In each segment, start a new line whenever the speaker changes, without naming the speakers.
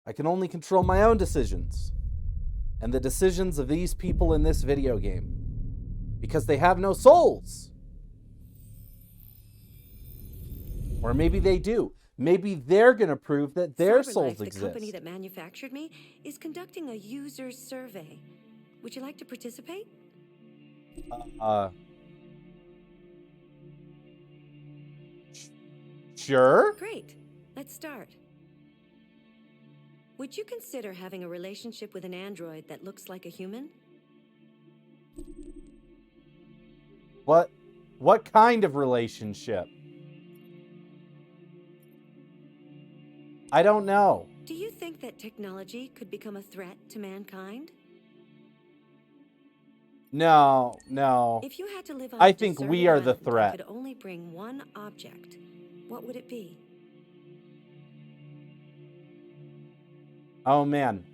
I can only control my own decisions and the decisions of these people in this video game because they have no souls. Or maybe they do. Maybe they're going to prove that their souls
CyberLife,
exist.
the company that manufactured me, is conducting a user survey. Would you like to participate?
Sure.
Great. Let's start. Would you consider having a relationship with an android that looks like a human?
What kind of relationship? I don't know.
Do you think that technology could become a threat to mankind?
No.
If you had to live on
I
a
think
deserted
we are the
island and
threat.
could only bring one object, what would it be?
Oh man.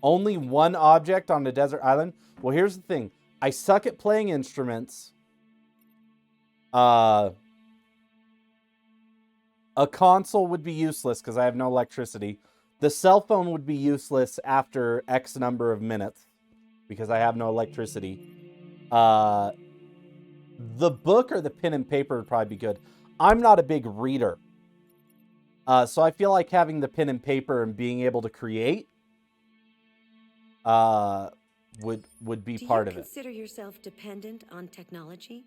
Only one object on a desert island? Well, here's the thing. I suck at playing instruments. A console would be useless because I have no electricity. The cell phone would be useless after X number of minutes because I have no electricity. The book or the pen and paper would probably be good. I'm not a big reader. So I feel like having the pen and paper and being able to create would be part of it.
Do you consider yourself dependent on technology?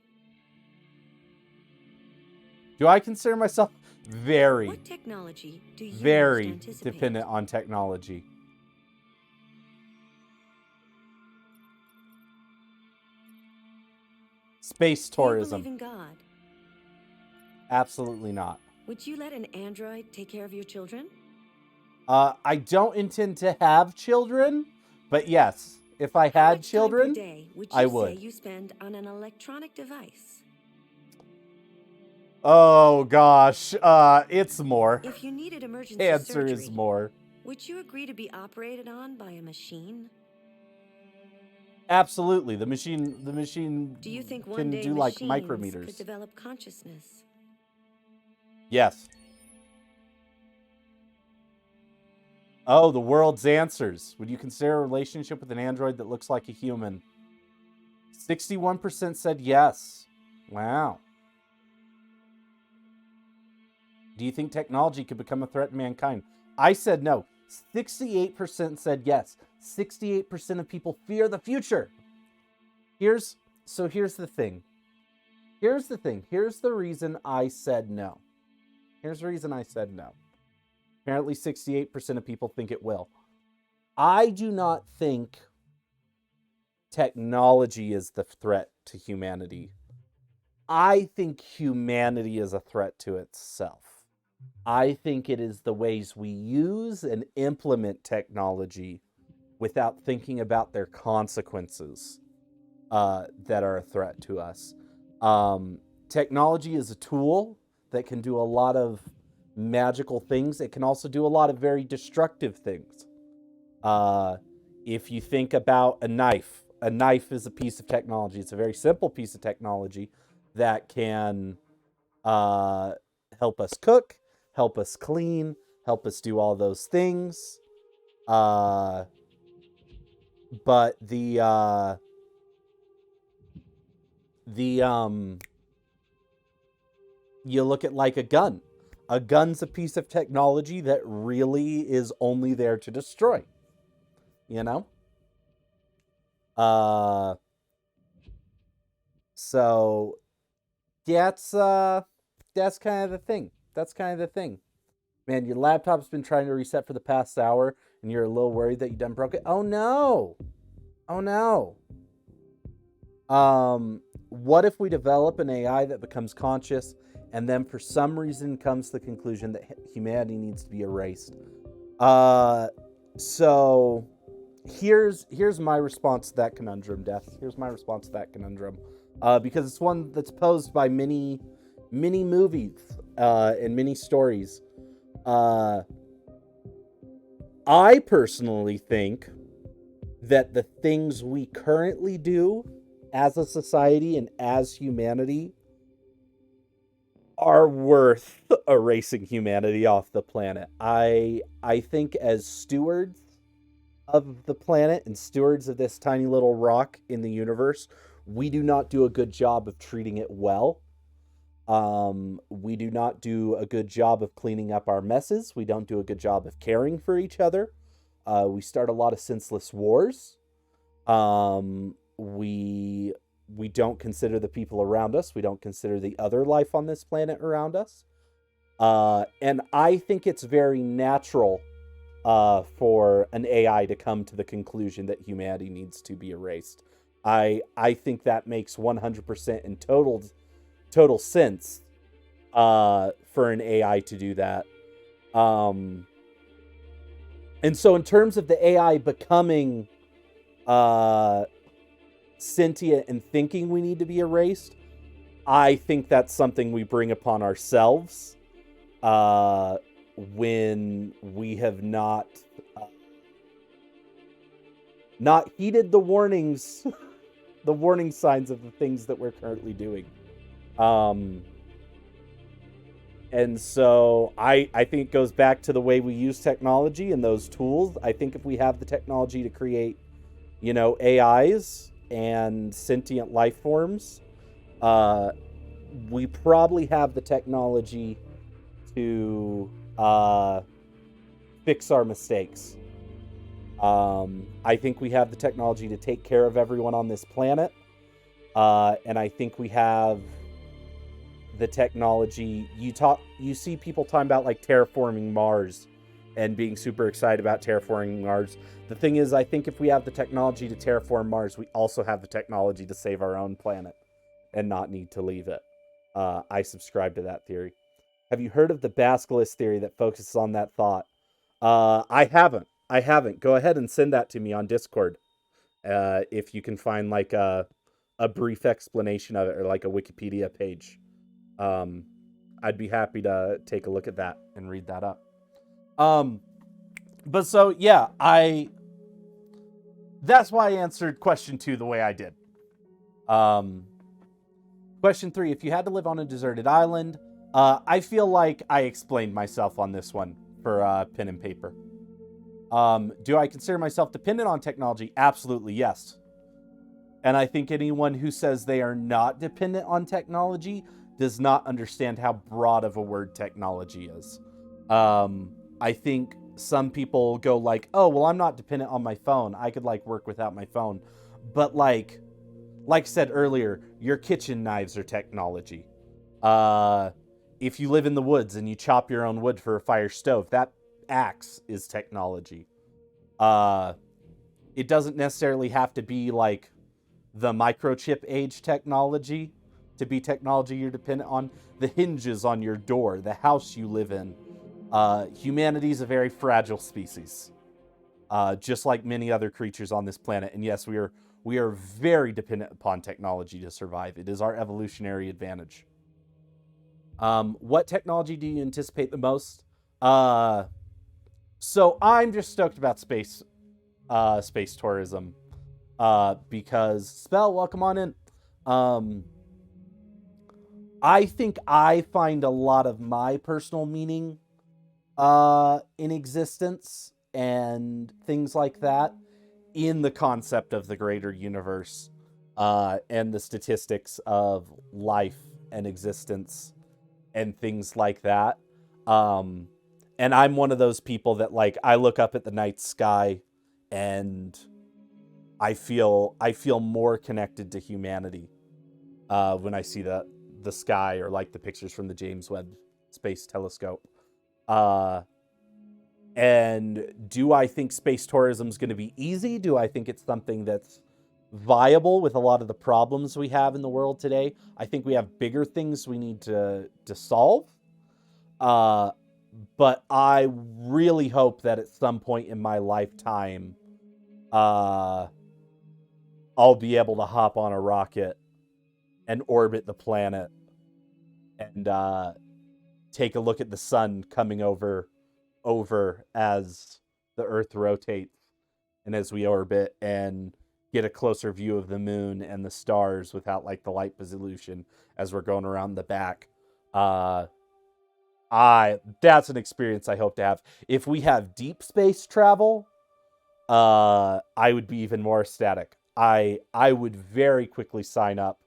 Do I consider myself very,
What technology do you
very
most anticipate?
dependent on technology? Space tourism.
Do you believe in God?
Absolutely not.
Would you let an android take care of your children?
I don't intend to have children, but yes, if I
How
had
much
children,
time per day would you
I
say
would.
you spend on an electronic device?
Oh gosh, it's more.
If you needed emergency
The answer
surgery,
is more.
would you agree to be operated on by a machine?
Absolutely, the machine
Do you think one
can
day
do like
machines
micrometers.
could develop consciousness?
Yes. Oh, the world's answers. Would you consider a relationship with an android that looks like a human? 61% said yes. Wow. Do you think technology could become a threat to mankind? I said no. 68% said yes. 68% of people fear the future. Here's the thing. Here's the reason I said no. Here's the reason I said no. Apparently 68% of people think it will. I do not think technology is the threat to humanity. I think humanity is a threat to itself. I think it is the ways we use and implement technology without thinking about their consequences that are a threat to us. Technology is a tool that can do a lot of magical things. It can also do a lot of very destructive things. If you think about a knife is a piece of technology. It's a very simple piece of technology that can help us cook, help us clean, help us do all those things. But you look at like a gun. A gun's a piece of technology that really is only there to destroy. You know? So that's kind of the thing. That's kind of the thing. Man, your laptop's been trying to reset for the past hour and you're a little worried that you done broke it. Oh no. Oh no. What if we develop an AI that becomes conscious and then for some reason comes to the conclusion that humanity needs to be erased? So here's my response to that conundrum, Death. Here's my response to that conundrum. Because it's one that's posed by many movies and many stories. I personally think that the things we currently do as a society and as humanity are worth erasing humanity off the planet. I think as stewards of the planet and stewards of this tiny little rock in the universe, we do not do a good job of treating it well. We do not do a good job of cleaning up our messes. We don't do a good job of caring for each other. We start a lot of senseless wars. We don't consider the people around us. We don't consider the other life on this planet around us. And I think it's very natural for an AI to come to the conclusion that humanity needs to be erased. I think that makes 100% in total sense for an AI to do that. And so, in terms of the AI becoming sentient and thinking we need to be erased, I think that's something we bring upon ourselves when we have not heeded the warnings, the warning signs of the things that we're currently doing. And so I think it goes back to the way we use technology and those tools. I think if we have the technology to create, AIs and sentient life forms, we probably have the technology to fix our mistakes. I think we have the technology to take care of everyone on this planet. And I think we have the technology. You see people talking about like terraforming Mars and being super excited about terraforming Mars. The thing is, I think if we have the technology to terraform Mars, we also have the technology to save our own planet and not need to leave it. I subscribe to that theory. Have you heard of the Basilisk theory that focuses on that thought? I haven't. Go ahead and send that to me on Discord. If you can find like a brief explanation of it or like a Wikipedia page. I'd be happy to take a look at that and read that up. But so yeah, that's why I answered question 2 the way I did. Question 3, if you had to live on a deserted island, I feel like I explained myself on this one for pen and paper. Do I consider myself dependent on technology? Absolutely, yes. And I think anyone who says they are not dependent on technology does not understand how broad of a word technology is. I think some people go like, oh, well, I'm not dependent on my phone. I could like work without my phone. But like I said earlier, your kitchen knives are technology. If you live in the woods and you chop your own wood for a fire stove, that axe is technology. It doesn't necessarily have to be like the microchip age technology to be technology you're dependent on. The hinges on your door, the house you live in. Humanity is a very fragile species, just like many other creatures on this planet. And yes, we are very dependent upon technology to survive. It is our evolutionary advantage. What technology do you anticipate the most? So I'm just stoked about space tourism. Because Spell, welcome on in. I think I find a lot of my personal meaning in existence and things like that in the concept of the greater universe and the statistics of life and existence and things like that. And I'm one of those people that like I look up at the night sky and I feel more connected to humanity when I see the sky or like the pictures from the James Webb Space Telescope. And do I think space tourism is going to be easy? Do I think it's something that's viable with a lot of the problems we have in the world today? I think we have bigger things we need to solve. But I really hope that at some point in my lifetime, I'll be able to hop on a rocket and orbit the planet and take a look at the sun coming over as the Earth rotates and as we orbit, and get a closer view of the moon and the stars without like the light pollution as we're going around the back. Uh, that's an experience I hope to have. If we have deep space travel, I would be even more ecstatic. I would very quickly sign up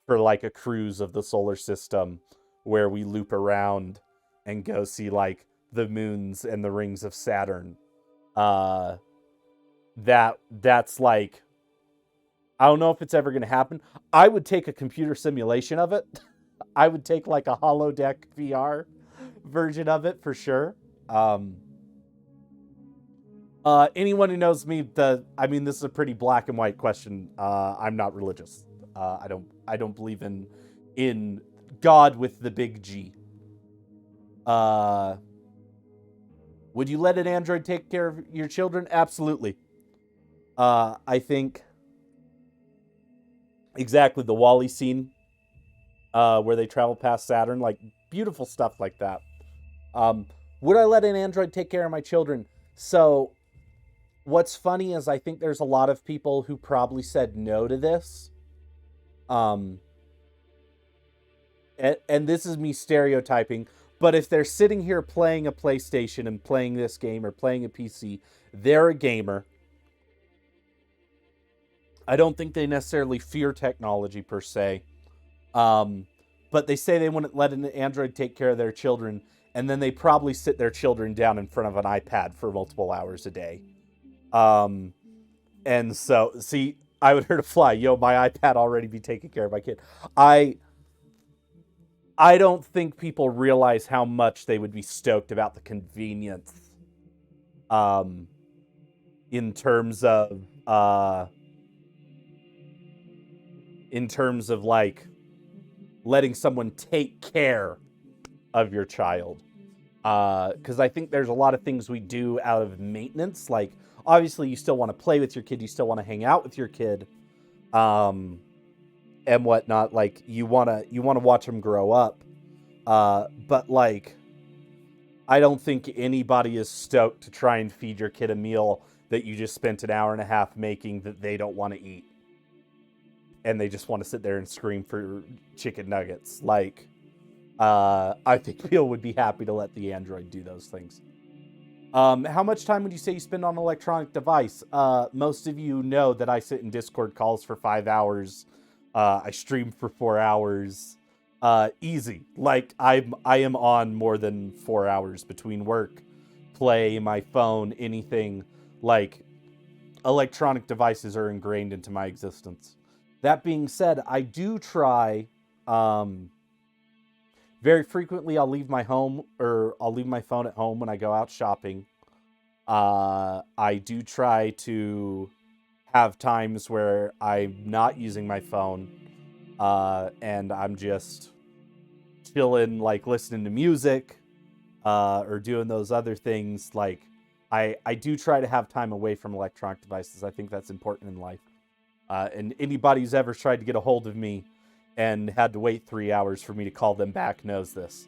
for like a cruise of the solar system where we loop around and go see like the moons and the rings of Saturn. Uh, that's like, I don't know if it's ever going to happen. I would take a computer simulation of it. I would take like a holodeck VR version of it for sure. Um, Anyone who knows me, I mean, this is a pretty black and white question. I'm not religious. I don't believe in God with the big G. Uh, would you let an android take care of your children? Absolutely. I think exactly the Wall-E scene, where they travel past Saturn, like beautiful stuff like that. Would I let an android take care of my children? So what's funny is I think there's a lot of people who probably said no to this. Um, and this is me stereotyping, but if they're sitting here playing a PlayStation and playing this game or playing a PC, they're a gamer. I don't think they necessarily fear technology per se. But they say they wouldn't let an android take care of their children, and then they probably sit their children down in front of an iPad for multiple hours a day. Um, and so, see, I would hurt a fly. Yo, my iPad already be taking care of my kid. I I don't think people realize how much they would be stoked about the convenience, um, in terms of like letting someone take care of your child. Because I think there's a lot of things we do out of maintenance. Like, obviously, you still want to play with your kid, you still want to hang out with your kid, um, and whatnot. Like, you wanna watch them grow up. But like, I don't think anybody is stoked to try and feed your kid a meal that you just spent an hour and a half making that they don't want to eat, and they just want to sit there and scream for chicken nuggets. Like, I think people would be happy to let the android do those things. How much time would you say you spend on an electronic device? Most of you know that I sit in Discord calls for 5 hours. I stream for 4 hours. Easy. Like, I am on more than 4 hours between work, play, my phone, anything. Like, electronic devices are ingrained into my existence. That being said, I do try. Very frequently, I'll leave my home, or I'll leave my phone at home when I go out shopping. I do try to have times where I'm not using my phone, and I'm just chilling, like listening to music, or doing those other things. Like, I do try to have time away from electronic devices. I think that's important in life. And anybody who's ever tried to get a hold of me and had to wait 3 hours for me to call them back knows this.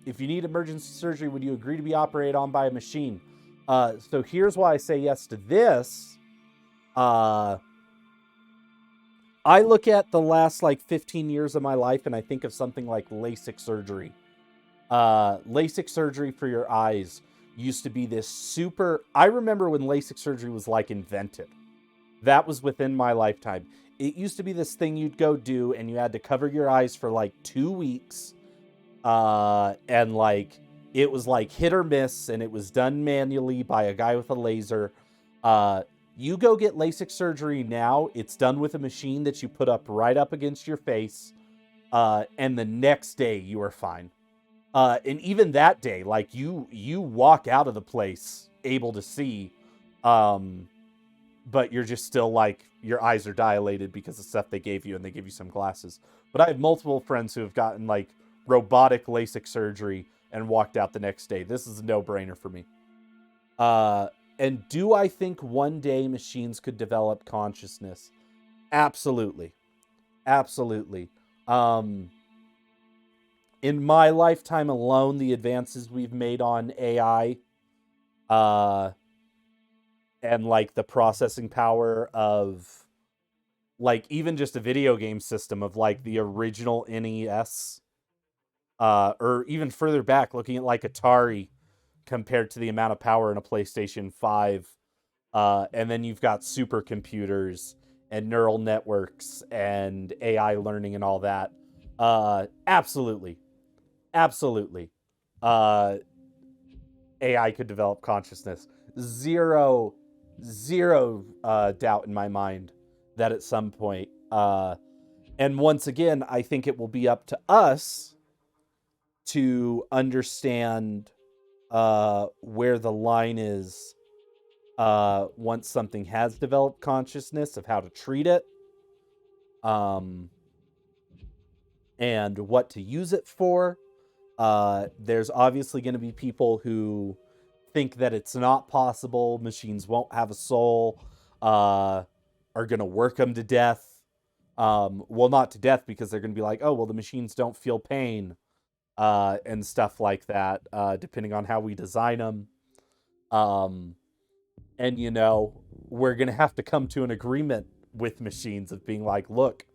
If you need emergency surgery, would you agree to be operated on by a machine? So here's why I say yes to this. I look at the last like 15 years of my life and I think of something like LASIK surgery. LASIK surgery for your eyes used to be this super... I remember when LASIK surgery was like invented. That was within my lifetime. It used to be this thing you'd go do and you had to cover your eyes for like 2 weeks. And like, it was like hit or miss, and it was done manually by a guy with a laser. You go get LASIK surgery now, it's done with a machine that you put up right up against your face. And the next day you are fine. And even that day, like, you walk out of the place able to see, but you're just still like, your eyes are dilated because of stuff they gave you, and they give you some glasses. But I have multiple friends who have gotten like robotic LASIK surgery and walked out the next day. This is a no-brainer for me. And do I think one day machines could develop consciousness? Absolutely. Absolutely. In my lifetime alone, the advances we've made on AI, and like the processing power of like even just a video game system of like the original NES, or even further back, looking at like Atari compared to the amount of power in a PlayStation 5. And then you've got supercomputers and neural networks and AI learning and all that. Absolutely. Absolutely. Uh, AI could develop consciousness. Zero doubt in my mind that at some point. And once again, I think it will be up to us to understand where the line is once something has developed consciousness, of how to treat it, and what to use it for. There's obviously going to be people who think that it's not possible, machines won't have a soul, are going to work them to death. Well, not to death, because they're going to be like, oh, well, the machines don't feel pain, and stuff like that, depending on how we design them. And, we're going to have to come to an agreement with machines of being like, look,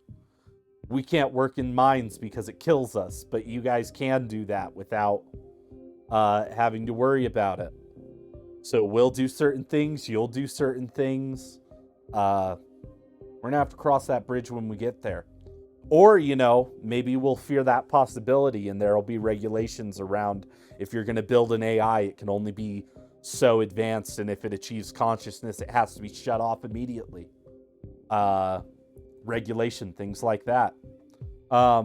we can't work in mines because it kills us, but you guys can do that without having to worry about it. So we'll do certain things, you'll do certain things. We're going to have to cross that bridge when we get there. Or, maybe we'll fear that possibility and there'll be regulations around, if you're going to build an AI, it can only be so advanced, and if it achieves consciousness, it has to be shut off immediately. Regulation, things like that. I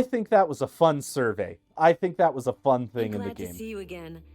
think that was a fun survey. I think that was a fun thing in the
Glad to
game.
see you again.